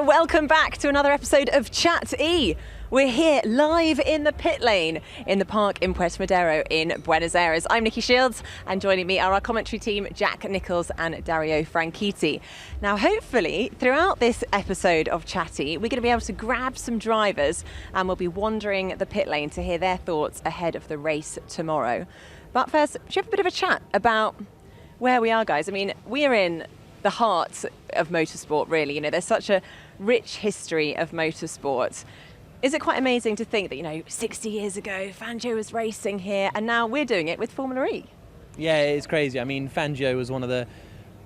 Welcome back to another episode of Chat E. We're here live in the pit lane in the park in Puerto Madero in Buenos Aires. I'm Nicki Shields, and joining me are our commentary team, Jack Nicholls and Dario Franchitti. Now, hopefully, throughout this episode of Chat E, we're going to be able to grab some drivers and we'll be wandering the pit lane to hear their thoughts ahead of the race tomorrow. But first, should we have a bit of a chat about where we are, guys? I mean, we're in the heart of motorsport, really. You know, there's such a rich history of motorsport. Is it quite amazing to think that, 60 years ago, Fangio was racing here, and now we're doing it with Formula E? Yeah, it's crazy. I mean, Fangio was one of the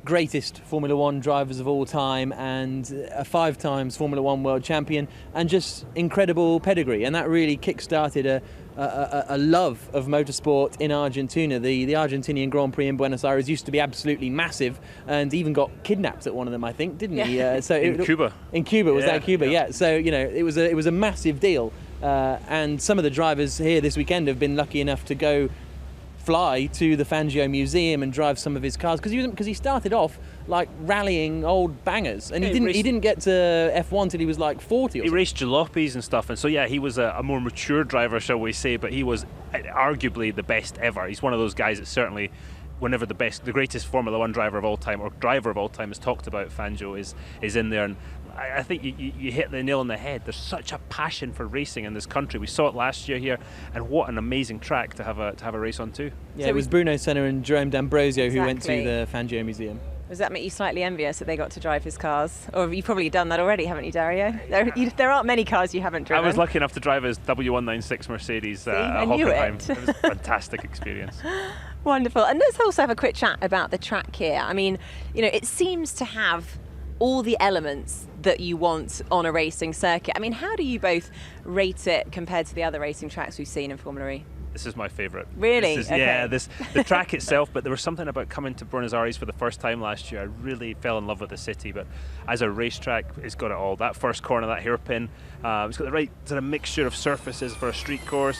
greatest Formula One drivers of all time and a 5 times Formula One world champion and just incredible pedigree. And that really kick-started a love of motorsport in Argentina. The Argentinian Grand Prix in Buenos Aires used to be absolutely massive and even got kidnapped at one of them, I think, didn't he? In Cuba. In Cuba, was that Cuba? Yeah. So, it was a massive deal. And some of the drivers here this weekend have been lucky enough to go fly to the Fangio Museum and drive some of his cars because he started off like rallying old bangers, and he didn't get to F1 till he was like 40 or He something. raced jalopies and stuff, and so he was a more mature driver, shall we say, but he was arguably the best ever. He's one of those guys that certainly, whenever the greatest Formula One driver of all time or driver of all time is talked about, Fangio is in there. And I think you hit the nail on the head. There's such a passion for racing in this country. We saw it last year here, and what an amazing track to have a race on too. Yeah, so it was Bruno Senna and Jerome D'Ambrosio who went to the Fangio Museum. Does that make you slightly envious that they got to drive his cars? Or you've probably done that already, haven't you, Dario? There aren't many cars you haven't driven. I was lucky enough to drive his W196 Mercedes at Hockenheim. It was a fantastic experience. Wonderful. And let's also have a quick chat about the track here. I mean, it seems to have all the elements that you want on a racing circuit. I mean, how do you both rate it compared to the other racing tracks we've seen in Formula E? This is my favourite. Really? Okay. Yeah, the track itself, but there was something about coming to Buenos Aires for the first time last year. I really fell in love with the city, but as a racetrack, it's got it all. That first corner, that hairpin, it's got the right sort of mixture of surfaces for a street course.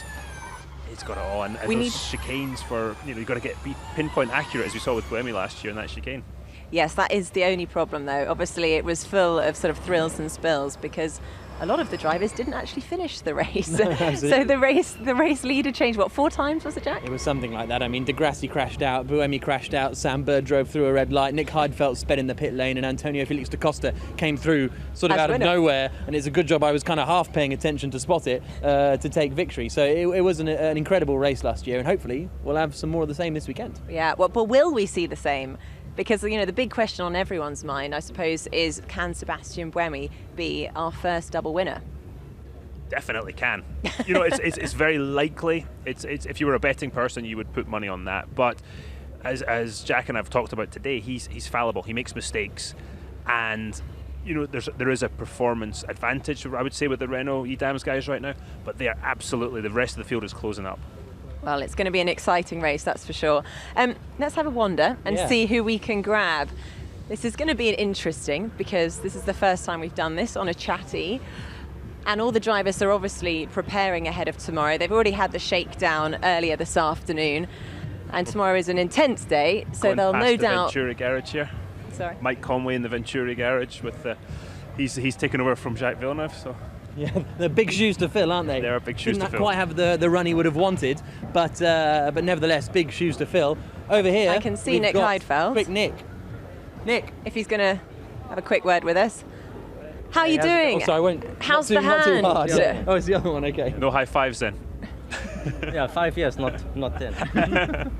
It's got it all, and those chicanes for, you've got to be pinpoint accurate, as we saw with Buemi last year in that chicane. Yes, that is the only problem, though. Obviously, it was full of sort of thrills and spills because a lot of the drivers didn't actually finish the race. So the race leader changed, 4 times, was it, Jack? It was something like that. I mean, Degrassi crashed out, Buemi crashed out, Sam Bird drove through a red light, Nick Heidfeld sped in the pit lane, and Antonio da Costa came through sort of out of nowhere. And it's a good job I was kind of half paying attention to spot it to take victory. So it was an incredible race last year, and hopefully we'll have some more of the same this weekend. Yeah, well, but will we see the same? Because, the big question on everyone's mind, I suppose, is can Sebastian Buemi be our first double winner? Definitely can. It's very likely. It's if you were a betting person, you would put money on that. But as Jack and I have talked about today, he's fallible. He makes mistakes, and there is a performance advantage, I would say, with the Renault e.dams guys right now. But they are absolutely, the rest of the field is closing up. Well, it's going to be an exciting race, that's for sure. Let's have a wander and see who we can grab. This is going to be interesting because this is the first time we've done this on a Chat E. And all the drivers are obviously preparing ahead of tomorrow. They've already had the shakedown earlier this afternoon. And tomorrow is an intense day, so they'll no doubt... Venturi garage here. Sorry? Mike Conway in the Venturi garage with he's taken over from Jacques Villeneuve, so... Yeah, they're big shoes to fill, aren't they? They're big shoes to fill. Didn't quite have the run he would have wanted, but nevertheless, big shoes to fill. Over here, I can see Nick Heidfeld. Quick Nick, if he's going to have a quick word with us. How are you doing? Oh, sorry, I won't. How's the hand? Not too hard. Yeah. Oh, it's the other one. Okay. No high fives then. Yeah, 5 years, not 10.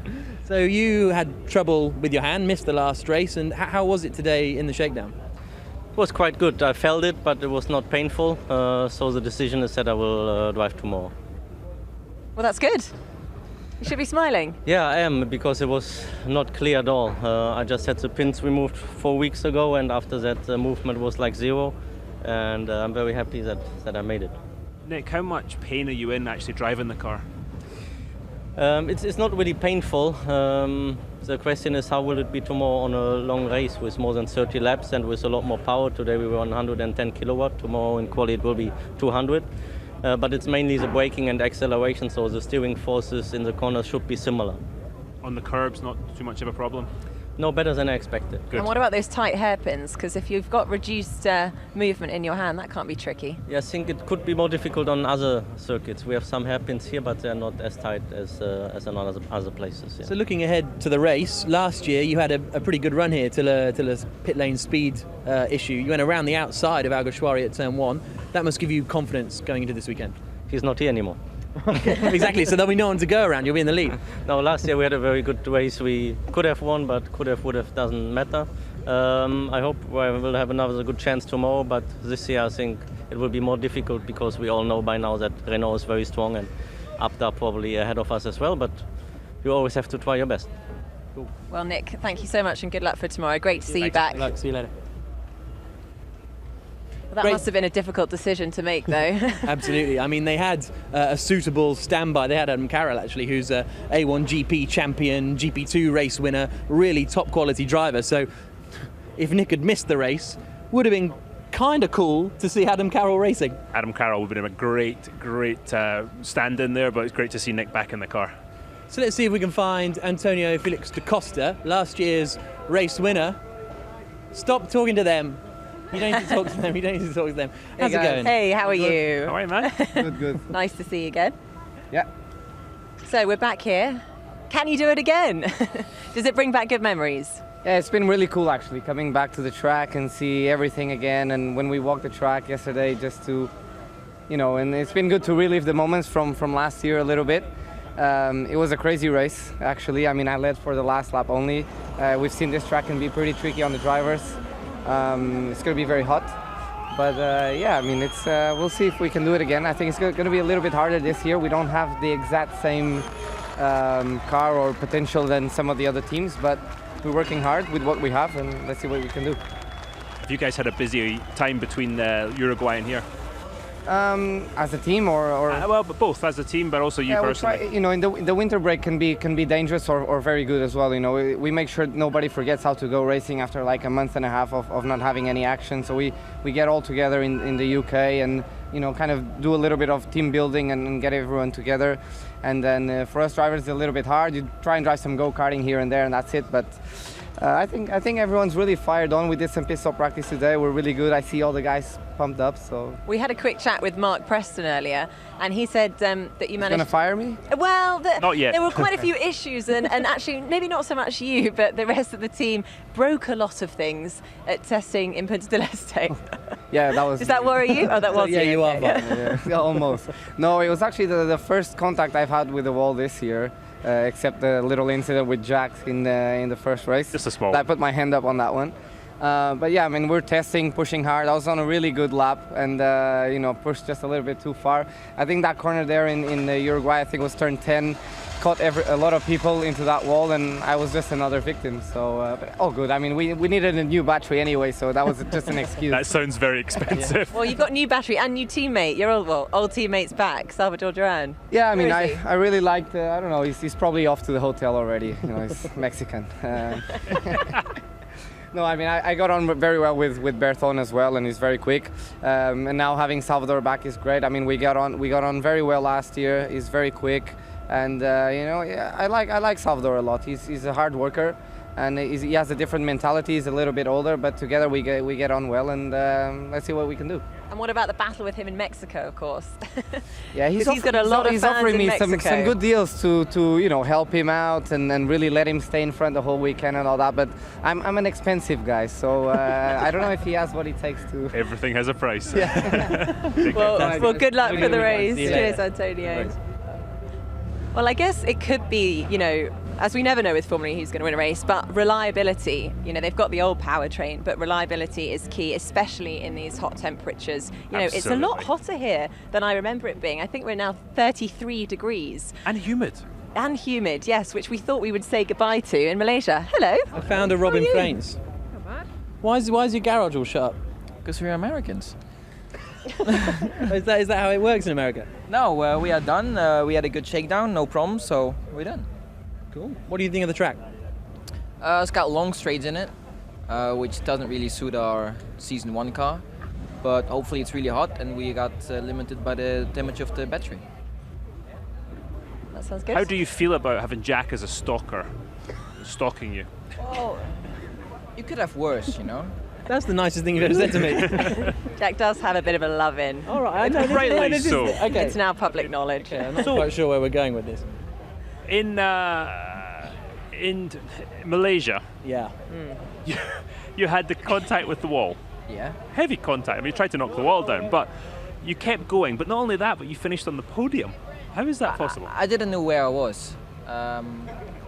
So you had trouble with your hand, missed the last race, and how was it today in the shakedown? It was quite good. I felt it, but it was not painful. So the decision is that I will drive tomorrow. Well, that's good. You should be smiling. Yeah, I am, because it was not clear at all. I just had the pins removed 4 weeks ago, and after that the movement was like 0. And I'm very happy that I made it. Nick, how much pain are you in actually driving the car? It's not really painful. The question is, how will it be tomorrow on a long race with more than 30 laps and with a lot more power? Today we were on 110 kilowatt. Tomorrow in quali it will be 200. But it's mainly the braking and acceleration, so the steering forces in the corners should be similar. On the curbs, not too much of a problem? No, better than I expected. Good. And what about those tight hairpins? Because if you've got reduced movement in your hand, that can't be tricky. Yeah, I think it could be more difficult on other circuits. We have some hairpins here, but they're not as tight as on other places. Yeah. So looking ahead to the race, last year you had a pretty good run here till a pit lane speed issue. You went around the outside of Alguersuari at turn 1. That must give you confidence going into this weekend. He's not here anymore. Exactly, so there'll be no one to go around, you'll be in the lead. No, last year we had a very good race. We could have won, but would have doesn't matter. I hope we'll have another good chance tomorrow, but this year I think it will be more difficult because we all know by now that Renault is very strong and Abda probably ahead of us as well, but you always have to try your best. Cool. Well, Nick, thank you so much and good luck for tomorrow. Great to see you back. Good luck, see you later. That Great. must have been a difficult decision to make, though. Absolutely. I mean, they had a suitable standby. They had Adam Carroll, actually, who's a A1 GP champion, GP2 race winner, really top quality driver. So if Nick had missed the race, would have been kind of cool to see Adam Carroll racing. Adam Carroll would have been a great stand-in there, but it's great to see Nick back in the car. So let's see if we can find Antonio Felix da Costa, last year's race winner. Stop talking to them. You don't need to talk to them. You don't need to talk to them. How's it going? Hey, how are you? All right, man. Good. Nice to see you again. Yeah. So we're back here. Can you do it again? Does it bring back good memories? Yeah, it's been really cool actually, coming back to the track and see everything again. And when we walked the track yesterday, just to, and it's been good to relive the moments from last year a little bit. It was a crazy race, actually. I mean, I led for the last lap only. We've seen this track can be pretty tricky on the drivers. It's going to be very hot, but yeah, I mean, we'll see if we can do it again. I think it's going to be a little bit harder this year. We don't have the exact same car or potential than some of the other teams, but we're working hard with what we have, and let's see what we can do. Have you guys had a busy time between Uruguay and here? As a team or well, but both as a team, but also you personally. We try, in the winter break can be dangerous or very good as well. We make sure nobody forgets how to go racing after like a month and a half of not having any action. So we get all together in the UK and kind of do a little bit of team building and get everyone together. And then for us drivers, it's a little bit hard. You try and drive some go-karting here and there, and that's it. But I think everyone's really fired on. We did some pit stop practice today. We're really good. I see all the guys pumped up. So we had a quick chat with Mark Preston earlier, and he said that you managed. Going to fire me? Well, not yet. There were quite a few issues, and actually maybe not so much you, but the rest of the team broke a lot of things at testing in Punta del Este. Yeah, that was. Does that worry you? Oh, that was. Yeah, you are. Yeah, almost. No, it was actually the first contact I've had with the wall this year. Except the little incident with Jack in the first race. Just a small. I put my hand up on that one. But yeah, I mean, we're testing, pushing hard. I was on a really good lap and, pushed just a little bit too far. I think that corner there in Uruguay, I think it was turn 10, caught a lot of people into that wall, and I was just another victim. So, but all good. I mean, we needed a new battery anyway, so that was just an excuse. That sounds very expensive. Yeah. Well, you've got new battery and new teammate. Your old teammate's back, Salvador Duran. Yeah, I mean, I really liked, I don't know, he's probably off to the hotel already. He's Mexican. No, I mean, I got on very well with Berthon as well, and he's very quick. And now having Salvador back is great. I mean, we got on very well last year. He's very quick, and yeah, I like Salvador a lot. He's a hard worker, and he has a different mentality. He's a little bit older, but together we get on well, and let's see what we can do. And what about the battle with him in Mexico, of course? Yeah, he's got a lot of fans offering me in some good deals to help him out and really let him stay in front the whole weekend and all that. But I'm an expensive guy, so I don't know if he has what it takes to. Everything has a price. Yeah. well, good luck for the race. See you Cheers, later. Antonio. Well, I guess it could be, as we never know with Formula E who's going to win a race, but reliability, they've got the old powertrain, but reliability is key, especially in these hot temperatures. It's a lot hotter here than I remember it being. I think we're now 33 degrees. And humid. And humid, yes, which we thought we would say goodbye to in Malaysia. Hello. I found a Robin Frains. Not bad. Why is your garage all shut up? Because we're Americans. Is that how it works in America? No, we are done. We had a good shakedown, no problem, so we're done. Cool. What do you think of the track? It's got long straights in it, which doesn't really suit our Season 1 car. But hopefully it's really hot and we got limited by the damage of the battery. That sounds good. How do you feel about having Jack as a stalker, stalking you? Well, you could have worse, you know. That's the nicest thing you've ever said to me. Jack does have a bit of a love-in. All right, I know. Rightly so. Okay. It's now public knowledge. Yeah, I'm not quite sure where we're going with this. In Malaysia, Yeah. you had the contact with the wall. Yeah. Heavy contact. I mean, you tried to knock the wall down, but you kept going. But not only that, but you finished on the podium. How is that possible? I didn't know where I was.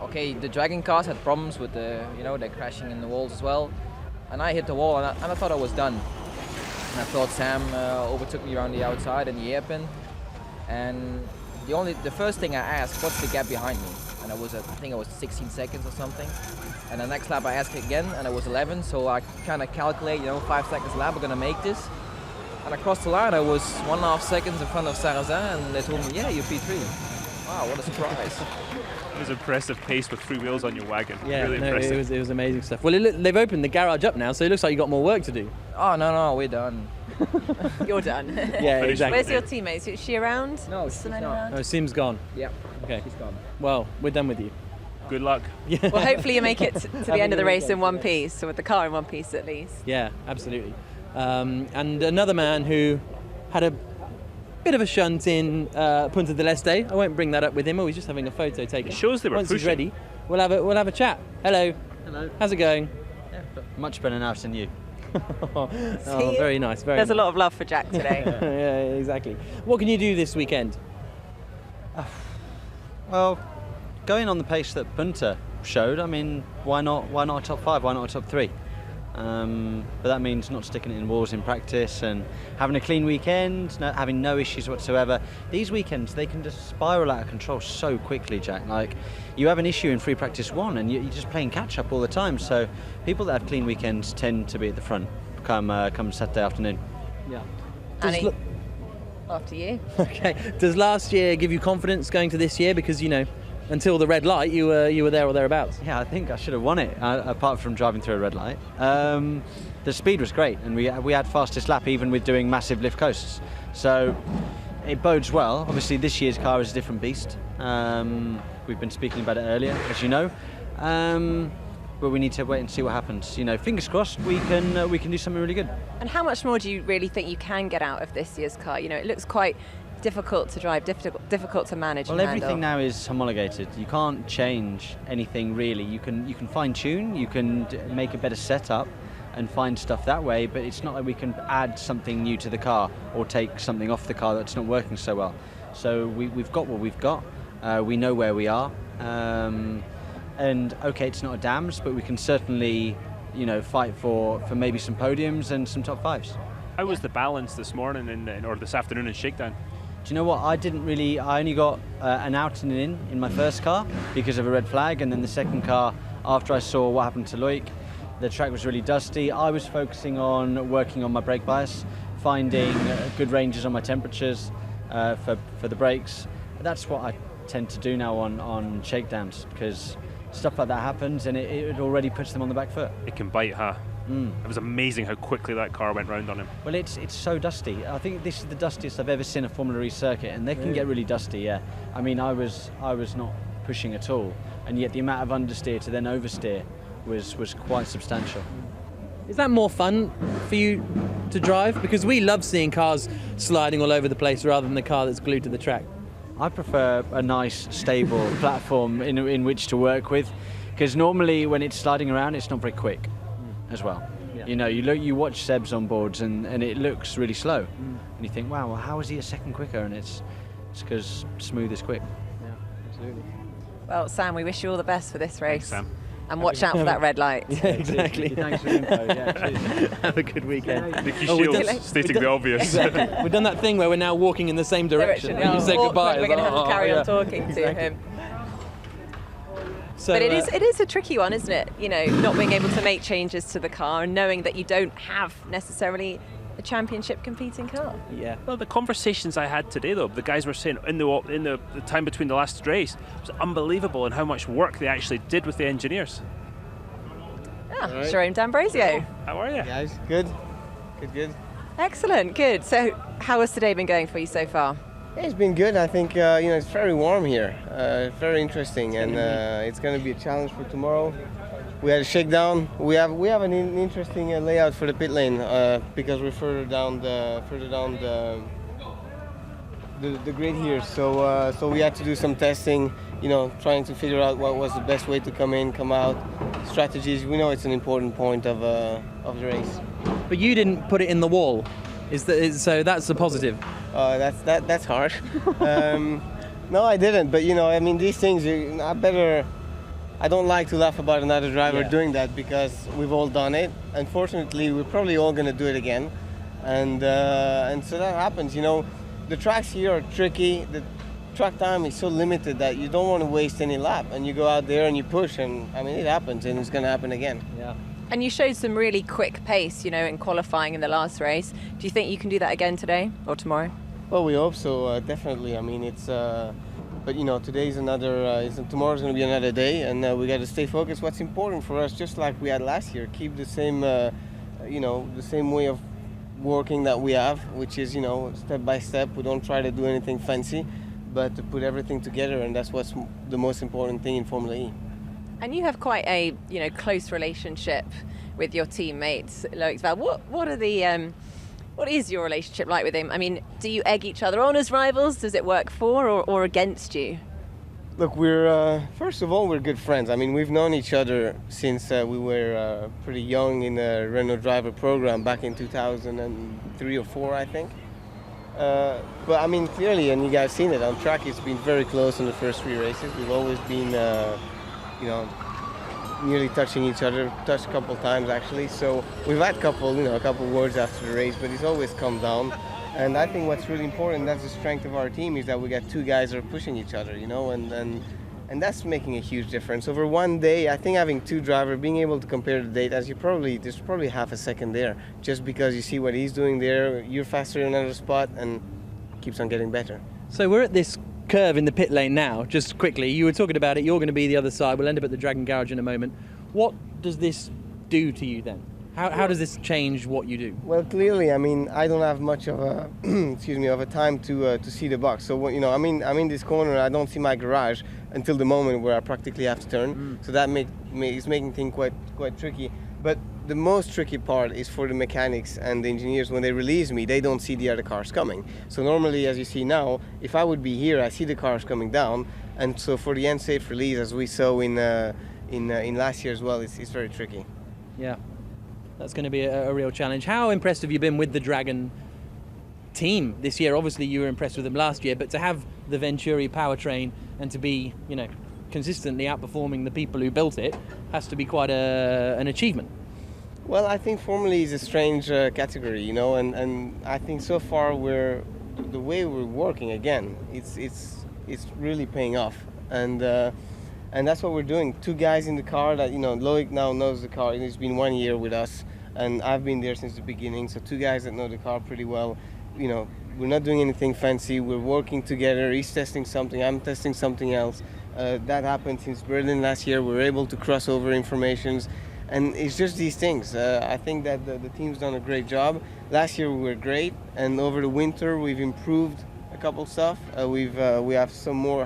Okay, the dragging cars had problems with they're crashing in the walls as well. And I hit the wall and I thought I was done. And I thought Sam overtook me around the outside in the hairpin. And the first thing I asked, what's the gap behind me? And I think I was 16 seconds or something. And the next lap I asked again and I was 11. So I kind of calculate, 5 seconds a lap, we're gonna make this. And across the line I was 1.5 seconds in front of Sarrazin and they told me, yeah, you're P3. Wow, what a surprise. It was impressive pace with 3 wheels on your wagon. Yeah, Really no, impressive. it was amazing stuff. Well, they've opened the garage up now, so it looks like you've got more work to do. Oh, no, we're done. You're done. Yeah, exactly. Where's your teammate? Is she around? No, she's Simone not. around? Oh, Sim's gone. Yeah, Okay. she's gone. Well, we're done with you. Good luck. Well, hopefully you make it to the end of the a race weekend, in one piece, or with the car in one piece at least. Yeah, absolutely. And another man who had a bit of a shunt in Punta del Este. I won't bring that up with him. Oh, he's just having a photo taken. It shows they were Once he's pushing. ready, we'll have a chat. Hello. Hello. How's it going? Yeah, much better now than you. Oh, See? very nice. Very There's a nice. lot of love for Jack today. Yeah, exactly. What can you do this weekend? Well, going on the pace that Punta showed, I mean, why not a top 5? Why not a top 3? But that means not sticking it in walls in practice and having a clean weekend, having no issues whatsoever. These weekends, they can just spiral out of control so quickly, Jack. Like, you have an issue in free practice 1 and you're just playing catch up all the time. So people that have clean weekends tend to be at the front come Saturday afternoon. Yeah. Annie, after you. Okay. Does last year give you confidence going to this year? Because, until the red light, you were there or thereabouts. Yeah, I think I should have won it, apart from driving through a red light. The speed was great, and we had fastest lap even with doing massive lift coasts. So it bodes well. Obviously, this year's car is a different beast. We've been speaking about it earlier, as you know. But we need to wait and see what happens. Fingers crossed, we can do something really good. And how much more do you really think you can get out of this year's car? It looks quite difficult to drive, difficult to manage. Well, and everything handle. now is homologated. You can't change anything really. You can fine tune. You can make a better setup and find stuff that way. But it's not like we can add something new to the car or take something off the car that's not working so well. So we've got what we've got. We know where we are. And okay, it's not a e.dams, but we can certainly, fight for maybe some podiums and some top 5s. How was the balance this morning or this afternoon in shakedown? Do you know what? I only got an out and an in my first car because of a red flag, and then the second car, after I saw what happened to Loic, the track was really dusty. I was focusing on working on my brake bias, finding good ranges on my temperatures for the brakes. That's what I tend to do now on shakedowns, because stuff like that happens and it already puts them on the back foot. It can bite, huh? It was amazing how quickly that car went round on him. Well, it's so dusty. I think this is the dustiest I've ever seen a Formula E circuit, and they can get really dusty. Yeah, I mean, I was not pushing at all, and yet the amount of understeer to then oversteer was quite substantial. Is that more fun for you to drive? Because we love seeing cars sliding all over the place rather than the car that's glued to the track. I prefer a nice, stable platform in which to work with, because normally when it's sliding around, it's not very quick as well. Yeah. You watch Seb's on boards and it looks really slow, and you think, wow, well, how is he a second quicker? And it's because smooth is quick. Yeah, absolutely. Well, Sam, we wish you all the best for this race. Thanks, Sam. And watch out for that red light. Yeah, exactly. Thanks for the info. Yeah, cheers. Have a good weekend. Nicki Oh, we Shields did- stating the obvious. Exactly. We've done that thing where we're now walking in the same direction. Yeah. And you say Awkward, goodbye. We're going to have to Oh, carry yeah. on talking to Exactly. him. So, But it is a tricky one, isn't it? Not being able to make changes to the car and knowing that you don't have necessarily a championship competing car. Yeah. Well, the conversations I had today, though, the guys were saying in the time between the last race was unbelievable, and how much work they actually did with the engineers. Jerome D'Ambrosio. How are you? Guys, good. Good. Excellent, good. So how has today been going for you so far? Yeah, it's been good. I think it's very warm here, very interesting, and it's going to be a challenge for tomorrow. we had a shakedown. We have an interesting layout for the pit lane because we're further down the grid here. So we had to do some testing, trying to figure out what was the best way to come in, come out, strategies. We know it's an important point of the race. But you didn't put it in the wall, so that's a positive. That's harsh. No, I didn't. But these things. I don't like to laugh about another driver doing that because we've all done it. Unfortunately, we're probably all going to do it again, and so that happens. The tracks here are tricky. The track time is so limited that you don't want to waste any lap, and you go out there and you push, and it happens, and it's going to happen again. Yeah. And you showed some really quick pace, in qualifying in the last race. Do you think you can do that again today or tomorrow? Well, we hope so. Definitely. It's. But today's tomorrow's going to be another day, and we got to stay focused. What's important for us, just like we had last year, keep the same, the same way of working that we have, which is, step by step. We don't try to do anything fancy, but to put everything together, and that's what's the most important thing in Formula E. And you have quite a, close relationship with your teammates, Heidfeld. What is your relationship like with him? Do you egg each other on as rivals? Does it work for or against you? Look, first of all, we're good friends. We've known each other since we were pretty young in the Renault driver program back in 2003 or 4, I think. But clearly, and you guys seen it on track, it's been very close in the first 3 races. We've always been, nearly touching each other, touched a couple times actually. So we've had a couple words after the race, but it's always come down. And I think what's really important, that's the strength of our team, is that we got 2 guys that are pushing each other, and that's making a huge difference. Over one day, I think having 2 drivers, being able to compare the data, there's probably half a second there, just because you see what he's doing there, you're faster in another spot, and it keeps on getting better. So we're at this curve in the pit lane now. Just quickly, you were talking about it, you're going to be the other side, we'll end up at the Dragon Garage in a moment. What does this do to you then? How does this change what you do? Well, clearly, I don't have much of a of a time to see the box. So I'm in this corner, I don't see my garage until the moment where I practically have to turn. So that is making things quite tricky. But the most tricky part is for the mechanics and the engineers. When they release me, they don't see the other cars coming. So normally, as you see now, if I would be here, I see the cars coming down. And so for the unsafe release, as we saw in last year as well, it's very tricky. Yeah, that's going to be a real challenge. How impressed have you been with the Dragon team this year? Obviously, you were impressed with them last year, but to have the Venturi powertrain and to be, consistently outperforming the people who built it has to be quite an achievement. Well, I think Formula E is a strange category, and I think so far the way we're working again, it's really paying off, and that's what we're doing. 2 guys in the car that Loic now knows the car. He's been 1 year with us, and I've been there since the beginning. So 2 guys that know the car pretty well. We're not doing anything fancy. We're working together. He's testing something. I'm testing something else. That happened since Berlin last year. We're able to cross over informations. And it's just these things. I think that the team's done a great job. Last year we were great, and over the winter we've improved a couple stuff. We have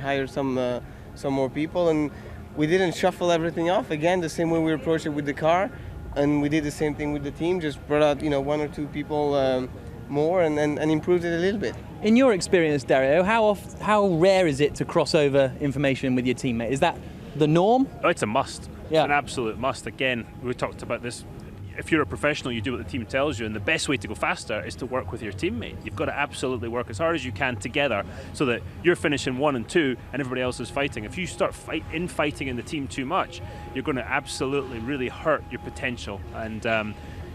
hired some more people, and we didn't shuffle everything off. Again, the same way we approached it with the car, and we did the same thing with the team. Just brought out 1 or 2 people more, and improved it a little bit. In your experience, Dario, how rare is it to cross over information with your teammate? Is that the norm? Oh, it's a must. Yeah. It's an absolute must. Again, we talked about this. If you're a professional, you do what the team tells you, and the best way to go faster is to work with your teammate. You've got to absolutely work as hard as you can together so that you're finishing 1 and 2 and everybody else is fighting. If you start fighting in the team too much, you're going to absolutely really hurt your potential, and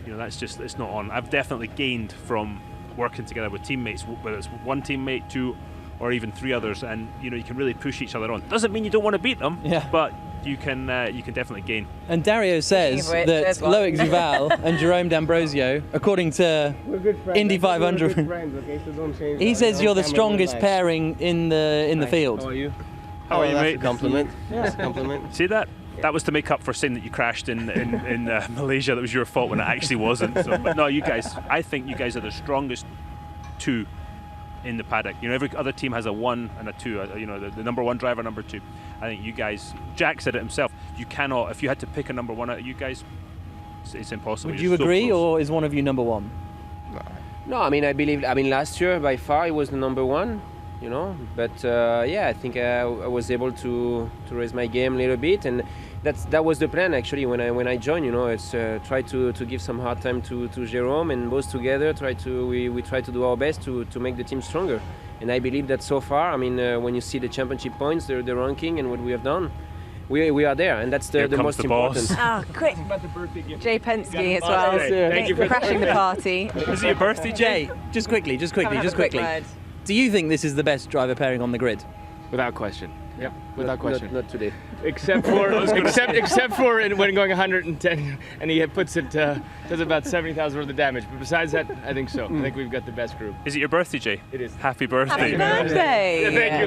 that's just, it's not on. I've definitely gained from working together with teammates, whether it's 1 teammate, 2, or even 3 others, and you can really push each other on. Doesn't mean you don't want to beat them, but you can definitely gain. And Dario says that Loic Duval and Jerome D'Ambrosio, according to Indy 500, he says you're the strongest pairing in the field. How are you? How are you, mate? That's a compliment. That's a compliment. See that? That was to make up for saying that you crashed in Malaysia. That was your fault when it actually wasn't. So, but no, you guys, I think you guys are the strongest 2 in the paddock. Every other team has a 1 and a 2. The number 1 driver, number 2. I think you guys, Jack said it himself, you cannot. If you had to pick a number one out of you guys, it's impossible. Would You're you so agree, close. or is one of you number one? No, I mean, I believe. I mean, last year by far it was the number one, you know. But yeah, I think I was able to raise my game a little bit, and that was the plan actually when I joined. You know, it's try to give some hard time to Jérôme, and both together we try to do our best to make the team stronger. And I believe that so far, I mean, when you see the championship points, the ranking, and what we have done, we are there, and that's the most important. Oh, quick. Jay Penske as well. Thank you for crashing the party. Is it your birthday, Jay? Just quickly. Have a quick word. Do you think this is the best driver pairing on the grid? Without question. Yep, without question. Not today. Except for when going 110, and he puts it does about 70,000 worth of damage. But besides that, I think so. I think we've got the best group. Is it your birthday, Jay? It is. Happy birthday. Happy birthday. Thank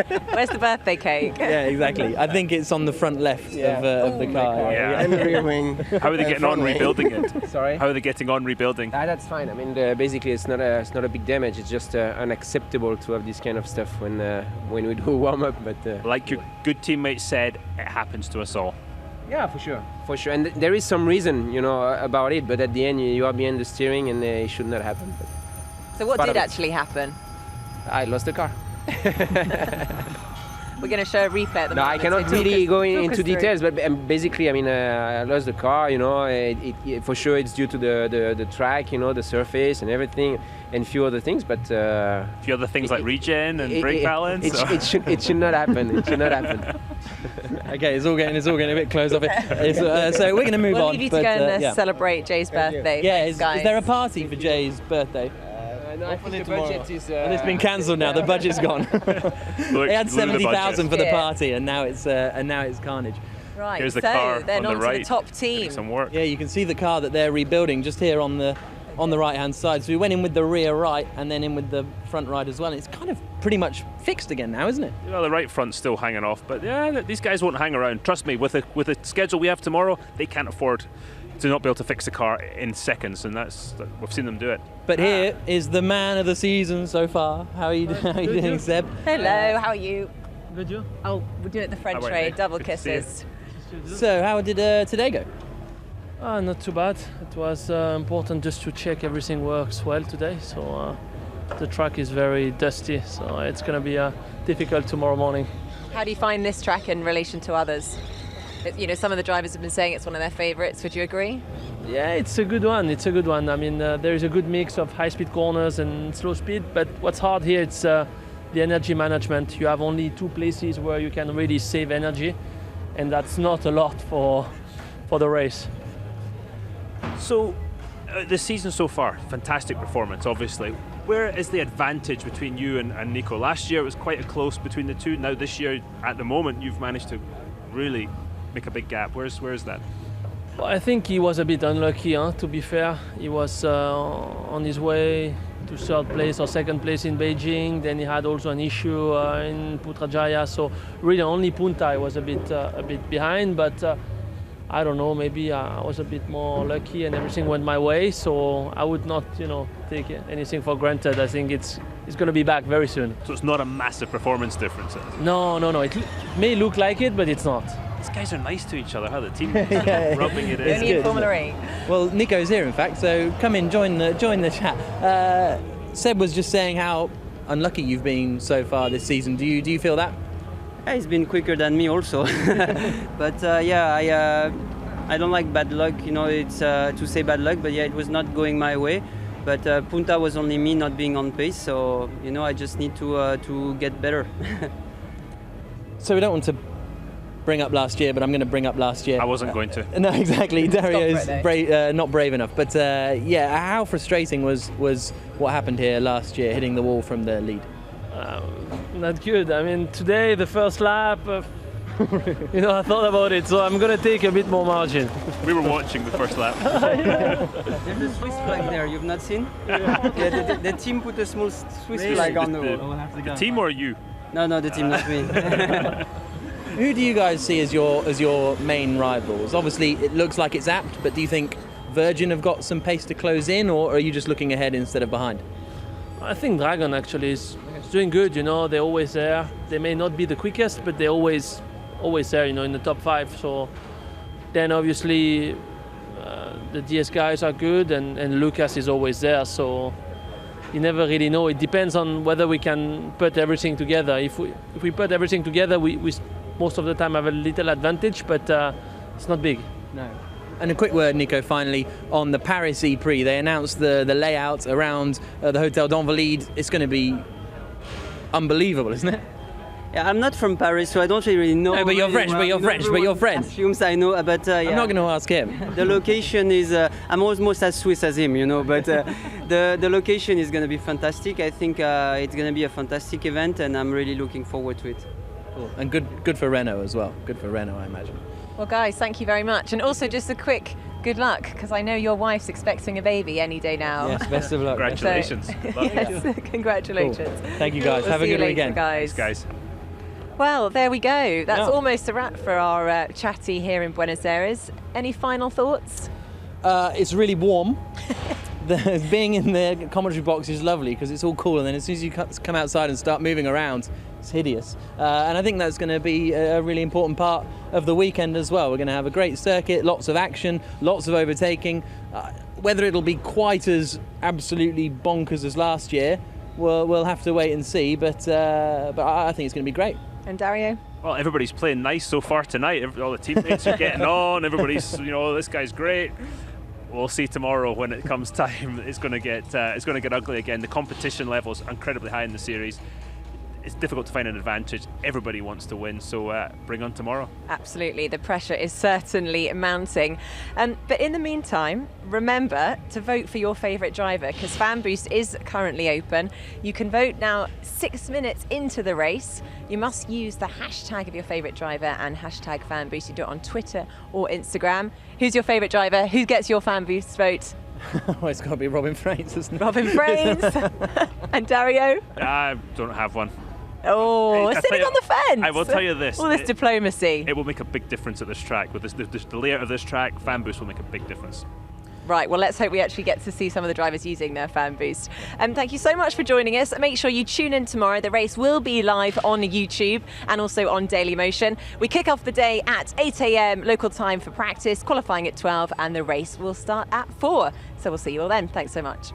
you, Where's the birthday cake? Yeah, exactly. I think it's on the front left of the car. Yeah. And rear wing. How are they getting on rebuilding it? Sorry. How are they getting on rebuilding? That's fine. I mean, basically, it's not a big damage. It's just unacceptable to have this kind of stuff when we do warm up. But Like your good teammate said, it happens to us all. yeah, for sure. And there is some reason, you know, about it. But at the end, you are behind the steering, and it should not happen. But So what Part did of it. actually happen? I lost the car. We're going to show a replay at the No, moment. I cannot so really go talk into us through. details, but basically, I mean, I lost the car. You know, for sure it's due to the track, you know, the surface and everything, and a few other things. But A few other things like regen and brake balance. It should not happen. It should not happen. Okay, it's all getting a bit close off it. So we're going to move We'll on. leave you to go and yeah. celebrate Jay's birthday. Yeah, Thanks, is guys. there a party for Jay's birthday? No, I think the budget is. Well, it's been cancelled now. The budget's gone. Look, They had 70,000 for the Yeah. party, and now it's carnage. Right, Here's the so car then on the to right. the top Getting team. some work. Yeah, you can see the car that they're rebuilding just here on the right-hand side. So we went in with the rear right and then in with the front right as well. And it's kind of pretty much fixed again now, isn't it? You know, the right front's still hanging off, but yeah, these guys won't hang around. Trust me, with the schedule we have tomorrow, they can't afford to not be able to fix the car in seconds, and we've seen them do it. But here is the man of the season so far. How are you doing, Seb? Hello, how are you? Good, you? Oh, we're doing it the French How are way, you? double Good to see you. kisses. So how did today go? Not too bad. It was important just to check everything works well today. So the track is very dusty, so it's going to be difficult tomorrow morning. How do you find this track in relation to others? You know, some of the drivers have been saying it's one of their favourites. Would you agree? Yeah, it's a good one. It's a good one. I mean, there is a good mix of high-speed corners and slow speed. But what's hard here, it's the energy management. You have only 2 places where you can really save energy, and that's not a lot for the race. So, the season so far, fantastic performance, obviously. Where is the advantage between you and Nico? Last year it was quite a close between the two. Now this year, at the moment, you've managed to really make a big gap. Where's that? Well, I think he was a bit unlucky, to be fair. He was on his way to third place or second place in Beijing. Then he had also an issue in Putrajaya. So really only Punta I was a bit behind. But I don't know, maybe I was a bit more lucky and everything went my way. So I would not, take anything for granted. I think it's going to be back very soon. So it's not a massive performance difference. No. It may look like it, but it's not. These guys are nice to each other, how the team rubbing it It's in. Only in good, Formula isn't E. Well, Nico's here, in fact, so come in, join the chat. Seb was just saying how unlucky you've been so far this season. Do you feel that? Yeah, he's been quicker than me also. But I don't like bad luck. It's to say bad luck, but yeah, it was not going my way. But Punta was only me not being on pace, so I just need to get better. So we don't want to bring up last year, but I'm going to bring up last year. I wasn't going to. No, exactly. Dario Stop right is not brave enough. But how frustrating was what happened here last year, hitting the wall from the lead? Not good. I mean, today, the first lap, I thought about it, so I'm going to take a bit more margin. We were watching the first lap. There's a Swiss flag there, you've not seen? Yeah, the team put a small Swiss flag on the wall. The team or you? No, the team, not me. Who do you guys see as your main rivals? Obviously, it looks like it's apt, but do you think Virgin have got some pace to close in, or are you just looking ahead instead of behind? I think Dragon actually is doing good. They're always there. They may not be the quickest, but they're always always there, in the top 5. So then obviously the DS guys are good, and Lucas is always there. So you never really know. It depends on whether we can put everything together. If we put everything together, we most of the time have a little advantage, but it's not big. No. And a quick word, Nico, finally, on the Paris E-Prix. They announced the layout around the Hotel d'Invalides. It's going to be unbelievable, isn't it? Yeah, I'm not from Paris, so I don't really know. No, but you're French, but you're French, but you're French. Assumes I know, but yeah. I'm not going to ask him. The location is, I'm almost as Swiss as him, but the location is going to be fantastic. I think it's going to be a fantastic event, and I'm really looking forward to it. Cool. And good for Renault as well. Good for Renault, I imagine. Well, guys, thank you very much. And also just a quick good luck, because I know your wife's expecting a baby any day now. Yes, best of luck. Congratulations. Yes, congratulations. Cool. Thank you, guys. We'll Have a see you good later, weekend. guys. Thanks, guys. Well, there we go. That's almost a wrap for our chatty here in Buenos Aires. Any final thoughts? It's really warm. Being in the commentary box is lovely because it's all cool, and then as soon as you come outside and start moving around, it's hideous. And I think that's going to be a really important part of the weekend as well. We're going to have a great circuit, lots of action, lots of overtaking. Whether it'll be quite as absolutely bonkers as last year, we'll have to wait and see. But I think it's going to be great. And Dario? Well, everybody's playing nice so far tonight. All the teammates are getting on. Everybody's, this guy's great. We'll see tomorrow when it comes time. It's going to get ugly again. The competition level is incredibly high in the series. It's difficult to find an advantage. Everybody wants to win, so bring on tomorrow. Absolutely, the pressure is certainly mounting. But in the meantime, remember to vote for your favourite driver, because Fan Boost is currently open. You can vote now 6 minutes into the race. You must use the hashtag of your favourite driver and hashtag Fan Boost. You do it on Twitter or Instagram. Who's your favourite driver? Who gets your Fan Boost vote? Well, it's got to be Robin Frains, isn't it? Robin Frains. And Dario? I don't have one. Oh, sitting on the fence. I will tell you this. All this diplomacy. It will make a big difference at this track. With the layout of this track, Fan Boost will make a big difference. Right, well, let's hope we actually get to see some of the drivers using their Fan Boost. Thank you so much for joining us. Make sure you tune in tomorrow. The race will be live on YouTube and also on Daily Motion. We kick off the day at 8 a.m. local time for practice, qualifying at 12, and the race will start at 4. So we'll see you all then. Thanks so much.